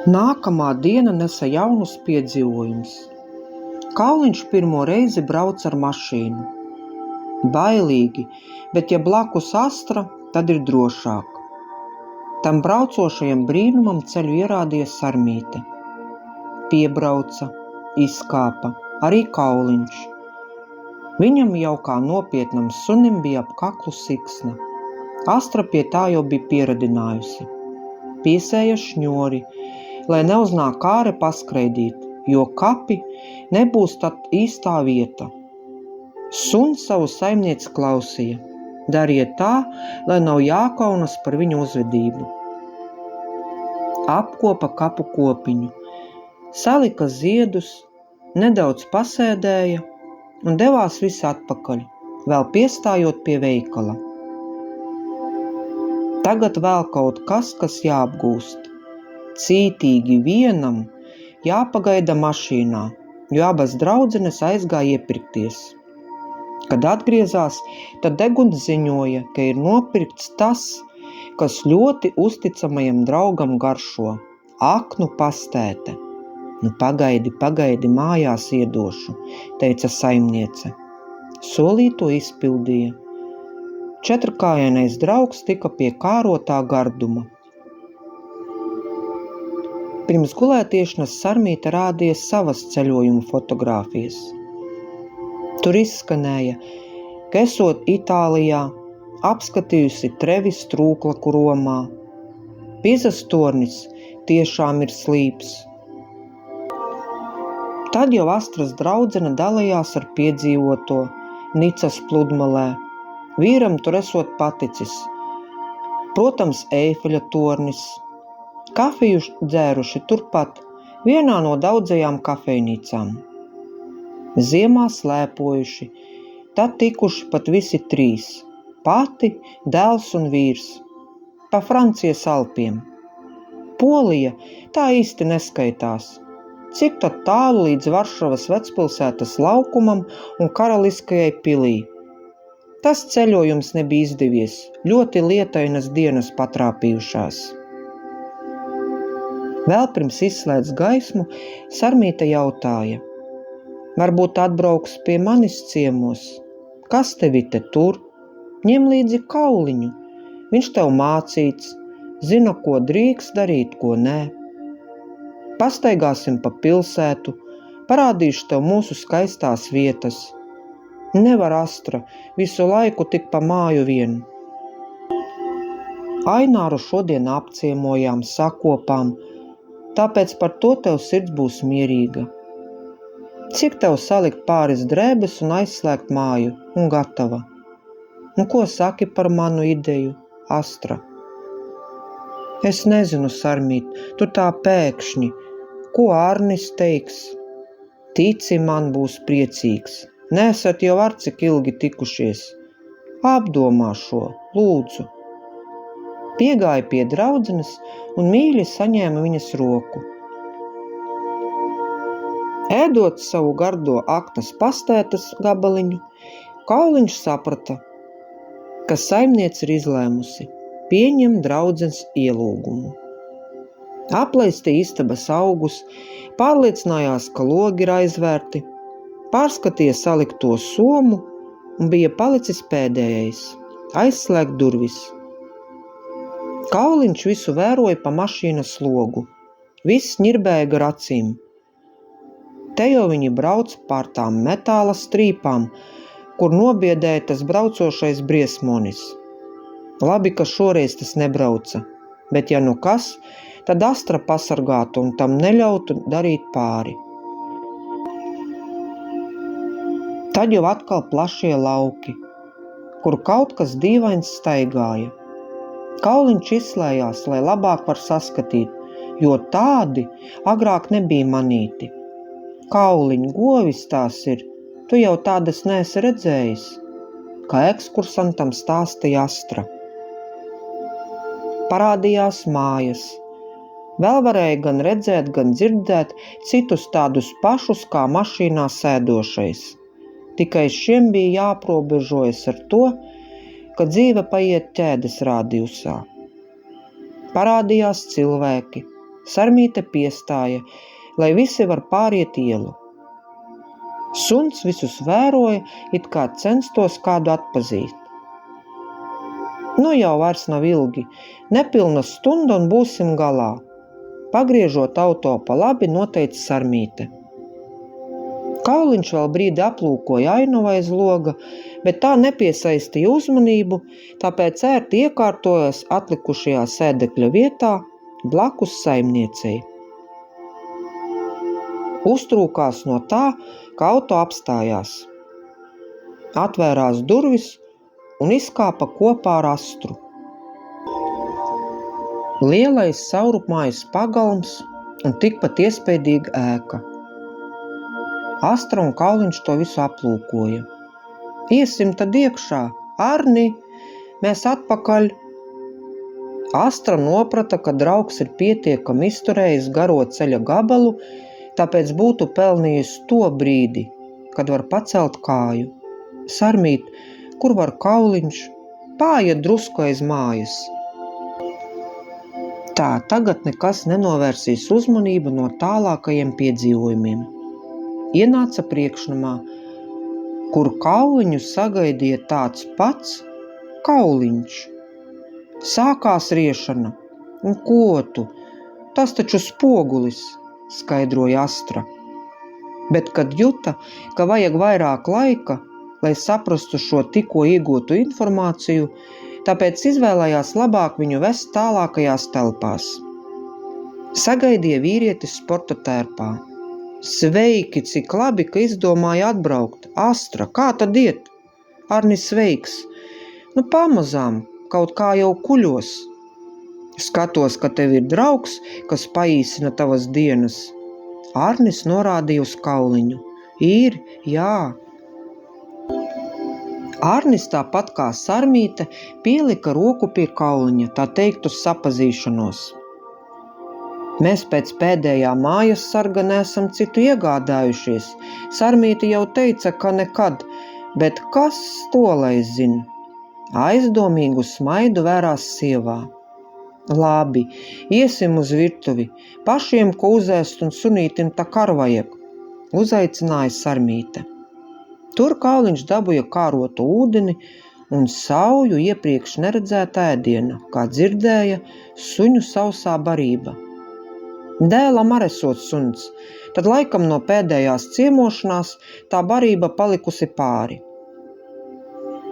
Nākamā diena nesa jaunus piedzīvojumus. Kauliņš pirmo reizi brauc ar mašīnu. Bailīgi, bet ja blakus Astra, tad ir drošāk. Tam braucošajam brīnumam ceļu ierādīja Sarmīte. Piebrauca, izkāpa, arī Kauliņš. Viņam jau kā nopietnam sunim bija ap kaklu siksna. Astra pie tā jau bija pieradinājusi. Piesēja šņori, lai neuznāk āre paskreidīt, jo kapi nebūs tad īstā vieta. Suns savu saimnieci klausīja, dariet tā, lai nav jākaunas par viņu uzvedību. Apkopa kapu kopiņu, salika ziedus, nedaudz pasēdēja un devās visi atpakaļ, vēl piestājot pie veikala. Tagad vēl kaut kas jāapgūst. Cītīgi vienam jāpagaida mašīnā, jo abas draudzenes aizgāja iepirkties. Kad atgriezās, tad Deguns ziņoja, ka ir nopirkts tas, kas ļoti uzticamajam draugam garšo – aknu pastēte. Nu pagaidi, mājās iedošu, teica saimniece. Solīto izpildīja. Četrkājainais draugs tika pie kārotā garduma. Pirms gulētiešanas Sarmīte rādīja savas ceļojuma fotogrāfijas. Tur izskanēja, ka esot Itālijā, apskatījusi Trevis trūklaku Romā. Pizas tornis tiešām ir slīps. Tad jau Astras draudzene dalījās ar piedzīvoto Nicas pludmalē. Vīram tur esot paticis. Protams, Eifeļa tornis. Kafiju dzēruši turpat, vienā no daudzajām kafejnīcām. Ziemā slēpojuši, tad tikuši pat visi trīs – pati, dēls un vīrs. Pa Francijas Alpiem. Polija tā īsti neskaitās. Cik tad tālu līdz Varšavas vecpilsētas laukumam un Karaliskajai pilī. Tas ceļojums nebija izdevies, ļoti lietainas dienas patrāpījušās. Vēl pirms izslēdz gaismu, Sarmīte jautāja. Varbūt atbrauks pie manis ciemos. Kas tevi te tur? Ņem līdzi Kauliņu. Viņš tev mācīts, zina, ko drīkst darīt, ko nē. Pastaigāsim pa pilsētu, parādīšu tev mūsu skaistās vietas. Nevar Astra, visu laiku tik pa māju vien. Aināru šodien apciemojām, sakopām, tāpēc par to tev sirds būs mierīga. Cik tev salikt pāris drēbes un aizslēgt māju, un gatava. Un ko saki par manu ideju, Astra? Es nezinu, Sarmīt, tu tā pēkšņi. Ko Arnis teiks? Tici, man būs priecīgs. Nesat jau ar cik ilgi tikušies. Apdomā šo, lūdzu. Piegāja pie draudzenes un mīļi saņēma viņas roku. Ēdot savu gardo aknas pastētas gabaliņu, Kauliņš saprata, ka saimniece ir izlēmusi pieņemt draudzenes ielūgumu. Aplaista istabas augus, pārliecinājās, ka logi ir aizvērti, pārskatīja salikto somu un bija palicis pēdējais – aizslēgt durvis. Kauliņš visu vēroja pa mašīnas logu. Viss ņirbēja gar acīm. Te jau viņi brauc pār tām metāla strīpām, kur nobiedēja tas braucošais briesmonis. Labi, ka šoreiz tas nebrauca, bet ja nu kas, tad Astra pasargātu un tam neļautu darīt pāri. Tad jau atkal plašie lauki, kur kaut kas dīvains staigāja. Kauliņš izslējās, lai labāk var saskatīt, jo tādi agrāk nebija manīti. Kauliņ, govis tās ir, tu jau tādas neesi redzējis, kā ekskursantam stāstīja Astra. Parādījās mājas. Vēl varēja gan redzēt, gan dzirdēt citus tādus pašus kā mašīnā sēdošais. Tikai šiem bija jāprobežojas ar to, ka dzīve paiet ķēdes rādījusā. Parādījās cilvēki, Sarmīte piestāja, lai visi var pāriet ielu. Suns visus vēroja, it kā censtos kādu atpazīt. Nu jau vairs nav ilgi, nepilna stunda un būsim galā. Pagriežot auto pa labi, noteica Sarmīte. Kauliņš vēl brīdi aplūkoja ainavu aiz loga, bet tā nepiesaistīja uzmanību, tāpēc ērti iekārtojās atlikušajā sēdekļa vietā blakus saimniecei. Uztrūkās no tā, ka auto apstājās. Atvērās durvis un izkāpa kopā ar Astru. Lielais saurupmājas pagalms un tikpat iespaidīga ēka. Astra un Kauliņš to visu aplūkoja. Iesim tad iekšā, Arni, mēs atpakaļ. Astra noprata, ka draugs ir pietiekami izturējis garo ceļa gabalu, tāpēc būtu pelnījusi to brīdi, kad var pacelt kāju. Sarmīt, kur var Kauliņš, pāriet drusku aiz mājas. Tā, tagad nekas nenovērsīs uzmanību no tālākajiem piedzīvojumiem. Ienāca priekšnamā, kur Kauliņu sagaidīja tāds pats Kauliņš. Sākās riešana. Un ko tu? Tas taču spogulis, skaidroja Astra. Bet, kad juta, ka vajag vairāk laika, lai saprastu šo tikko iegūtu informāciju, tāpēc izvēlējās labāk viņu vest tālākajās telpās. Sagaidīja vīrietis sporta tērpā. Sveiki, cik labi, ka izdomāja atbraukt. Astra, kā tad iet? Arni, sveiks. Nu, pamazām, kaut kā jau kuļos. Skatos, ka tev ir draugs, kas paīsina tavas dienas. Arnis norādīja uz Kauliņu. Ir, jā. Arnis tāpat kā Sarmīte pielika roku pie Kauliņa, tā teikt uz sapazīšanos. Mēs pēc pēdējā mājas sarga neesam citu iegādājušies. Sarmīte jau teica, ka nekad, bet kas to lai zina? Aizdomīgu smaidu vērās sievā. Labi, iesim uz virtuvi, pašiem ko uzēst un sunītim tā kar vajag, uzaicināja Sarmīte. Tur Kauliņš dabūja kārotu ūdeni un sauju iepriekš neredzēta ēdiena, kā dzirdēja suņu sausā barība. Dēlam arī esot suns, tad laikam no pēdējās ciemošanās tā barība palikusi pāri.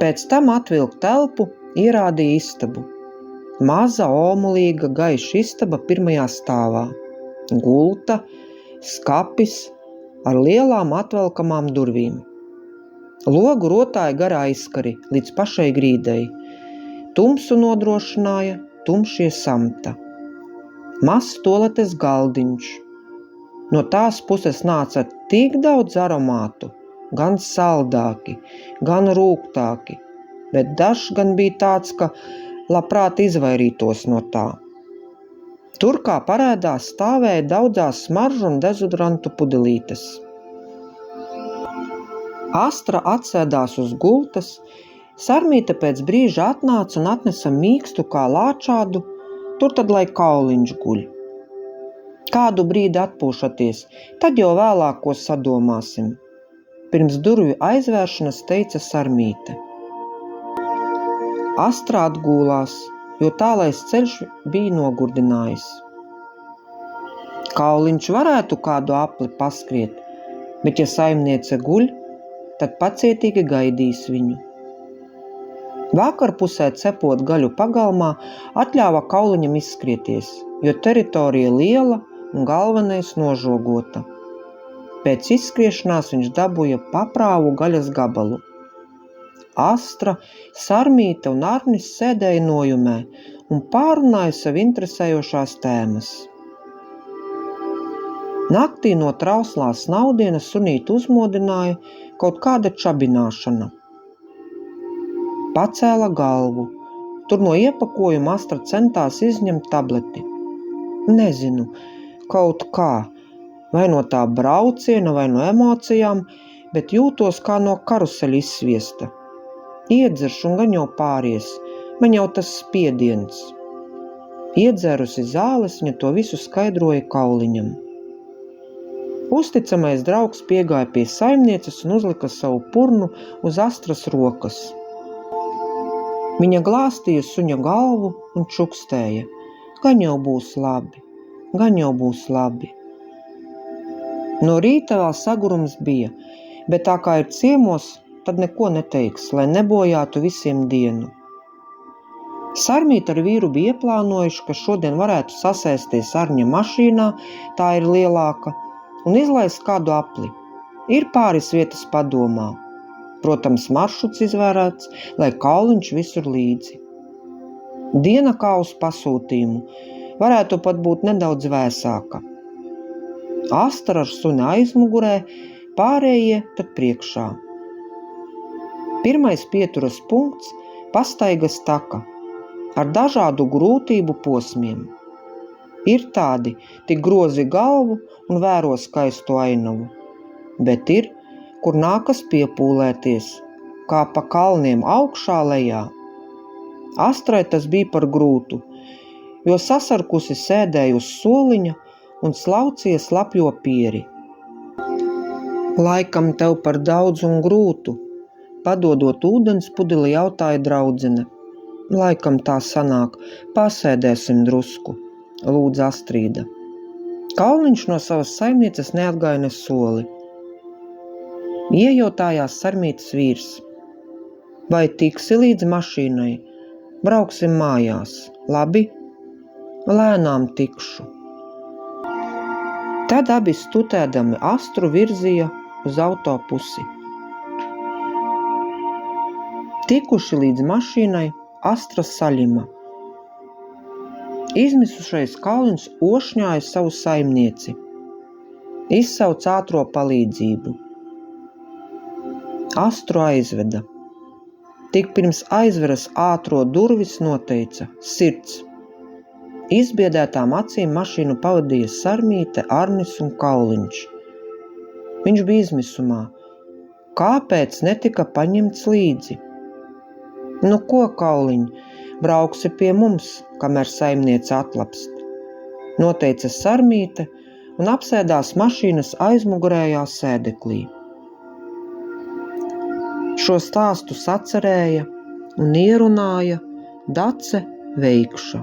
Pēc tam atvilk telpu, ierādīja istabu. Maza, omulīga, gaiša istaba pirmajā stāvā. Gulta, skapis ar lielām atvelkamām durvīm. Logu rotāja garā izskari līdz pašai grīdai. Tumsu nodrošināja tumšie samta. Mazs toaletes galdiņš. No tās puses nāca tik daudz aromātu, gan saldāki, gan rūgtāki, bet dažs gan bija tāds, ka labprāt izvairītos no tā. Tur kā parēdās stāvēja daudzās smaržu un dezodorantu pudelītes. Astra atsēdās uz gultas, Sarmīte pēc brīža atnāca un atnesa mīkstu kā lāčādu, tur tad lai Kauliņš guļ. Kādu brīdi atpūšaties, tad jau vēlāk ko sadomāsim. Pirms durvju aizvēršanas teica Sarmīte. Astra atgūlās, jo tālais ceļš bija nogurdinājis. Kauliņš varētu kādu apli paskriet, bet ja saimniece guļ, tad pacietīgi gaidīs viņu. Vakarpusē cepot gaļu pagalmā, atļāva Kauliņam izskrieties, jo teritorija liela un galvenais nožogota. Pēc izskriešanās viņš dabūja paprāvu gaļas gabalu. Astra, Sarmīte un Arnis sēdēja nojumē un pārunāja sev interesējošās tēmas. Naktī no trauslās naudienas sunīti uzmodināja kaut kāda čabināšana. Pacēla galvu. Tur no iepakojuma Astra centās izņemt tableti. Nezinu, kaut kā, vai no tā brauciena, vai no emocijām, bet jūtos kā no karuseļa izsviesta. Iedzeršu un gan jau pāries, man jau tas spiediens. Iedzērusi zāles, viņa to visu skaidroja Kauliņam. Uzticamais draugs piegāja pie saimnieces un uzlika savu purnu uz Astras rokas. Viņa glāstīja suņa galvu un čukstēja: gan jau būs labi, gan jau būs labi. No rīta vēl sagurums bija, bet tā kā ir ciemos, tad neko neteiks, lai nebojātu visiem dienu. Sarmīte ar vīru bija ieplānojuši, ka šodien varētu sasēsties Arņa mašīnā, tā ir lielāka, un izlaist kādu apli. Ir pāris vietas padomā. Protams, maršruts izvērēts, lai Kauliņš visur līdzi. Diena kā uz pasūtījumu, varētu pat būt nedaudz vēsāka. Astra ar suni aizmugurē, pārējie tad priekšā. Pirmais pieturas punkts – pastaigas taka, ar dažādu grūtību posmiem. Ir tādi, tik grozi galvu un vēro skaisto ainavu, bet ir, kur nākas piepūlēties, kā pa kalniem augšā lejā. Astrai tas bija par grūtu, jo sasarkusi sēdēja uz soliņa un slaucīja slapjo pieri. Laikam tev par daudz un grūtu, padodot ūdens pudeli, jautāja draudzene. Laikam tā sanāk, pasēdēsim drusku, lūdza Astrīda. Kauliņš no savas saimnieces neatgāja ne soli. Iejautājās Sarmītes vīrs. Vai tiksi līdz mašīnai? Brauksim mājās, labi? Lēnām tikšu. Tad abi stutēdami Astru virzīja uz autopusi. Tikuši līdz mašīnai, Astra saļima. Izmisušais Kauliņš ošņāja savu saimnieci. Izsauc ātro palīdzību. Astru aizveda. Tik pirms aizveras ātro durvis noteica: sirds. Izbiedētām acīm mašīnu pavadīja Sarmīte, Arnis un Kauliņš. Viņš bija izmisumā. Kāpēc netika paņemts līdzi? Nu ko, Kauliņ, brauksi pie mums, kamēr saimniece atlapst, noteica Sarmīte un apsēdās mašīnas aizmugurējā sēdeklī. Šo stāstu sacerēja un ierunāja Dace Veikša.